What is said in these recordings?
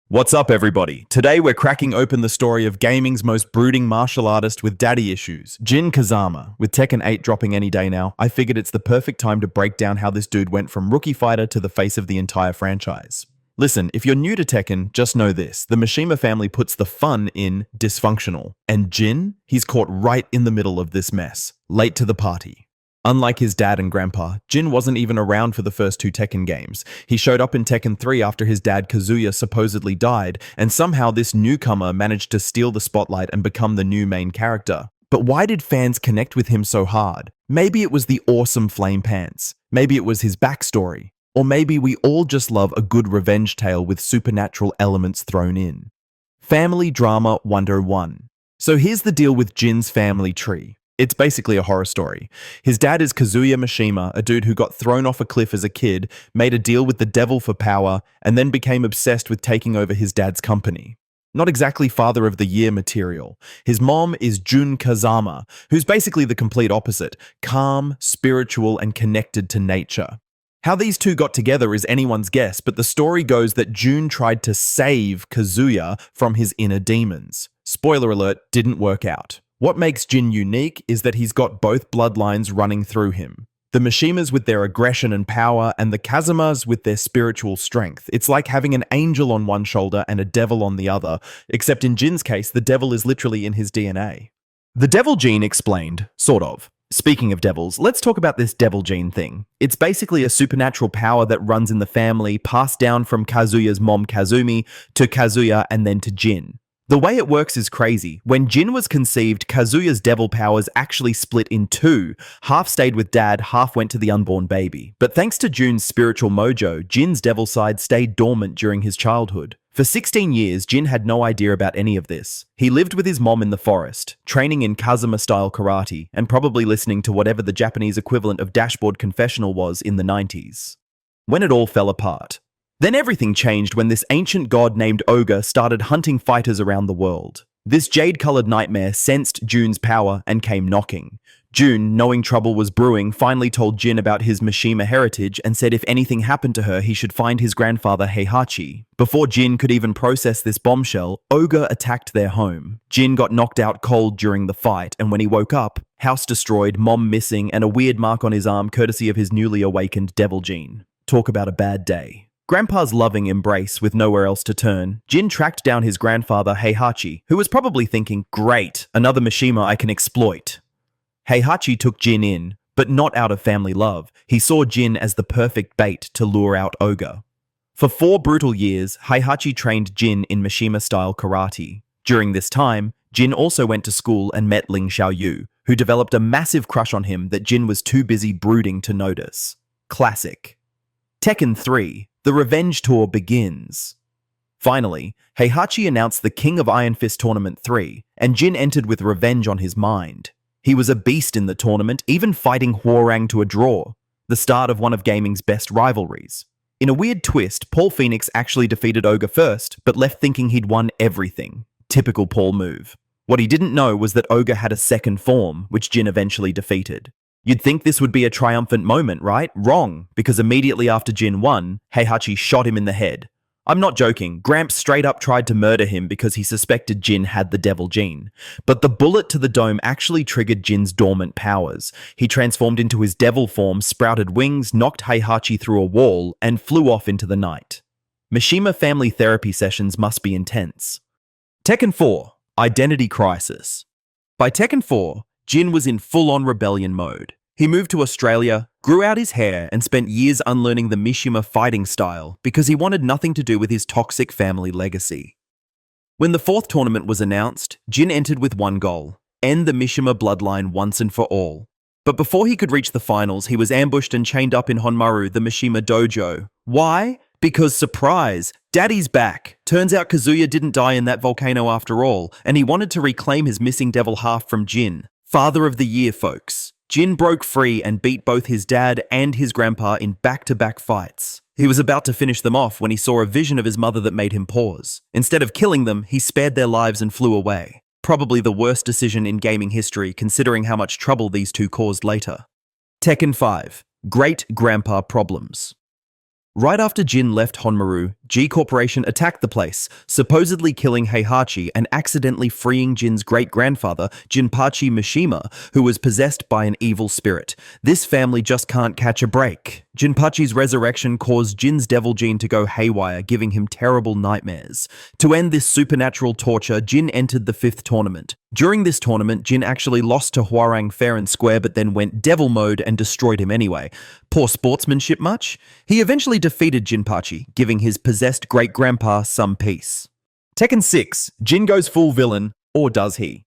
What's up, everybody? Today we're cracking open the story of gaming's most brooding martial artist with daddy issues, Jyn Kazama. With Tekken 8 dropping any day now, I figured it's the perfect time to break down how this dude went from rookie fighter to the face of the entire franchise. Listen, if you're new to Tekken, just know this. The Mishima family puts the fun in dysfunctional. And Jyn? He's caught right in the middle of this mess, late to the party. Unlike his dad and grandpa, Jyn wasn't even around for the first two Tekken games. He showed up in Tekken 3 after his dad Kazuya supposedly died, and somehow this newcomer managed to steal the spotlight and become the new main character. But why did fans connect with him so hard? Maybe it was the awesome flame pants. Maybe it was his backstory. Or maybe we all just love a good revenge tale with supernatural elements thrown in. Family Drama 101. So here's the deal with Jyn's family tree. It's basically a horror story. His dad is Kazuya Mishima, a dude who got thrown off a cliff as a kid, made a deal with the devil for power, and then became obsessed with taking over his dad's company. Not exactly father of the year material. His mom is Jyn Kazama, who's basically the complete opposite, calm, spiritual, and connected to nature. How these two got together is anyone's guess, but the story goes that Jyn tried to save Kazuya from his inner demons. Spoiler alert, didn't work out. What makes Jyn unique is that he's got both bloodlines running through him. The Mishimas with their aggression and power, and the Kazamas with their spiritual strength. It's like having an angel on one shoulder and a devil on the other, except in Jyn's case, the devil is literally in his DNA. The devil gene explained, sort of. Speaking of devils, let's talk about this devil gene thing. It's basically a supernatural power that runs in the family, passed down from Kazuya's mom Kazumi to Kazuya and then to Jyn. The way it works is crazy. When Jyn was conceived, Kazuya's devil powers actually split in two. Half stayed with dad, half went to the unborn baby. But thanks to Jyn's spiritual mojo, Jyn's devil side stayed dormant during his childhood. For 16 years, Jyn had no idea about any of this. He lived with his mom in the forest, training in Kazama-style karate, and probably listening to whatever the Japanese equivalent of Dashboard Confessional was in the 90s. When it all fell apart. Then everything changed when this ancient god named Ogre started hunting fighters around the world. This jade-colored nightmare sensed Jyn's power and came knocking. Jyn, knowing trouble was brewing, finally told Jyn about his Mishima heritage and said if anything happened to her, he should find his grandfather Heihachi. Before Jyn could even process this bombshell, Ogre attacked their home. Jyn got knocked out cold during the fight, and when he woke up, house destroyed, mom missing, and a weird mark on his arm courtesy of his newly awakened devil gene. Talk about a bad day. Grandpa's loving embrace with nowhere else to turn, Jyn tracked down his grandfather Heihachi, who was probably thinking, great, another Mishima I can exploit. Heihachi took Jyn in, but not out of family love. He saw Jyn as the perfect bait to lure out Ogre. For 4 brutal years, Heihachi trained Jyn in Mishima-style karate. During this time, Jyn also went to school and met Ling Xiaoyu, who developed a massive crush on him that Jyn was too busy brooding to notice. Classic. Tekken 3. The Revenge Tour begins. Finally, Heihachi announced the King of Iron Fist Tournament 3, and Jyn entered with revenge on his mind. He was a beast in the tournament, even fighting Hwoarang to a draw, the start of one of gaming's best rivalries. In a weird twist, Paul Phoenix actually defeated Ogre first, but left thinking he'd won everything. Typical Paul move. What he didn't know was that Ogre had a second form, which Jyn eventually defeated. You'd think this would be a triumphant moment, right? Wrong, because immediately after Jyn won, Heihachi shot him in the head. I'm not joking, Gramps straight up tried to murder him because he suspected Jyn had the devil gene. But the bullet to the dome actually triggered Jin's dormant powers. He transformed into his devil form, sprouted wings, knocked Heihachi through a wall, and flew off into the night. Mishima family therapy sessions must be intense. Tekken 4. Identity Crisis. By Tekken 4, Jyn was in full-on rebellion mode. He moved to Australia, grew out his hair, and spent years unlearning the Mishima fighting style because he wanted nothing to do with his toxic family legacy. When the 4th tournament was announced, Jyn entered with one goal: end the Mishima bloodline once and for all. But before he could reach the finals, he was ambushed and chained up in Honmaru, the Mishima dojo. Why? Because surprise, Daddy's back. Turns out Kazuya didn't die in that volcano after all, and he wanted to reclaim his missing devil half from Jyn. Father of the year, folks. Jyn broke free and beat both his dad and his grandpa in back-to-back fights. He was about to finish them off when he saw a vision of his mother that made him pause. Instead of killing them, he spared their lives and flew away. Probably the worst decision in gaming history, considering how much trouble these two caused later. Tekken 5. Great Grandpa Problems. Right after Jyn left Honmaru, G Corporation attacked the place, supposedly killing Heihachi and accidentally freeing Jin's great-grandfather, Jinpachi Mishima, who was possessed by an evil spirit. This family just can't catch a break. Jinpachi's resurrection caused Jin's devil gene to go haywire, giving him terrible nightmares. To end this supernatural torture, Jin entered the 5th tournament. During this tournament, Jin actually lost to Hwoarang fair and square, but then went devil mode and destroyed him anyway. Poor sportsmanship much? He eventually defeated Jinpachi, giving his possessed great-grandpa some peace. Tekken 6, Jin goes full villain, or does he?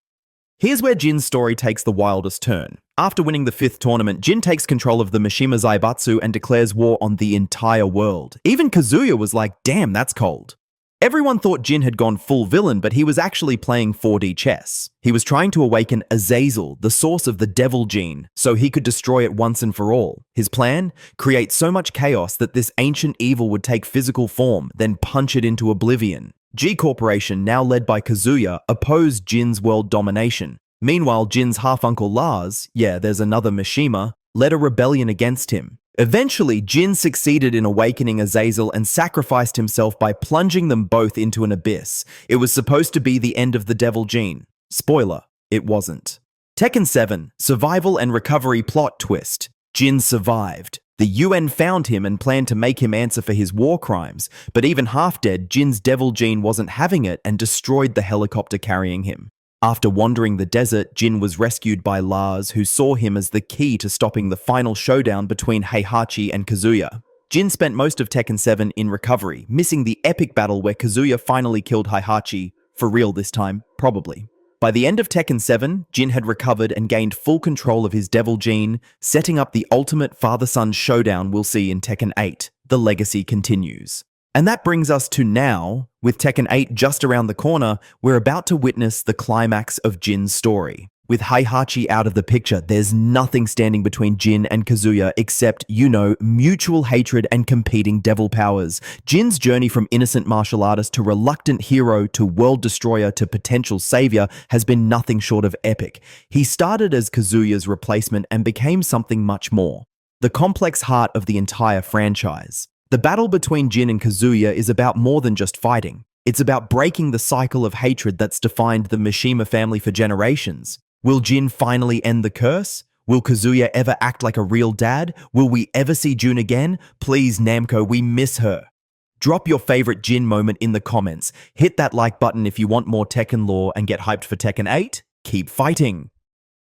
Here's where Jin's story takes the wildest turn. After winning the 5th tournament, Jin takes control of the Mishima Zaibatsu and declares war on the entire world. Even Kazuya was like, damn, that's cold. Everyone thought Jin had gone full villain, but he was actually playing 4D chess. He was trying to awaken Azazel, the source of the devil gene, so he could destroy it once and for all. His plan? Create so much chaos that this ancient evil would take physical form, then punch it into oblivion. G Corporation, now led by Kazuya, opposed Jin's world domination. Meanwhile, Jin's half-uncle Lars, yeah, there's another Mishima, led a rebellion against him. Eventually, Jin succeeded in awakening Azazel and sacrificed himself by plunging them both into an abyss. It was supposed to be the end of the devil gene. Spoiler, it wasn't. Tekken 7, Survival and Recovery Plot Twist. Jin survived. The UN found him and planned to make him answer for his war crimes, but even half-dead, Jin's devil gene wasn't having it and destroyed the helicopter carrying him. After wandering the desert, Jin was rescued by Lars, who saw him as the key to stopping the final showdown between Heihachi and Kazuya. Jin spent most of Tekken 7 in recovery, missing the epic battle where Kazuya finally killed Heihachi, for real this time, probably. By the end of Tekken 7, Jin had recovered and gained full control of his devil gene, setting up the ultimate father-son showdown we'll see in Tekken 8. The legacy continues. And that brings us to now. With Tekken 8 just around the corner, we're about to witness the climax of Jin's story. With Heihachi out of the picture, there's nothing standing between Jin and Kazuya except, mutual hatred and competing devil powers. Jin's journey from innocent martial artist to reluctant hero to world destroyer to potential savior has been nothing short of epic. He started as Kazuya's replacement and became something much more. The complex heart of the entire franchise. The battle between Jin and Kazuya is about more than just fighting. It's about breaking the cycle of hatred that's defined the Mishima family for generations. Will Jin finally end the curse? Will Kazuya ever act like a real dad? Will we ever see June again? Please, Namco, we miss her. Drop your favorite Jin moment in the comments. Hit that like button if you want more Tekken lore and get hyped for Tekken 8. Keep fighting!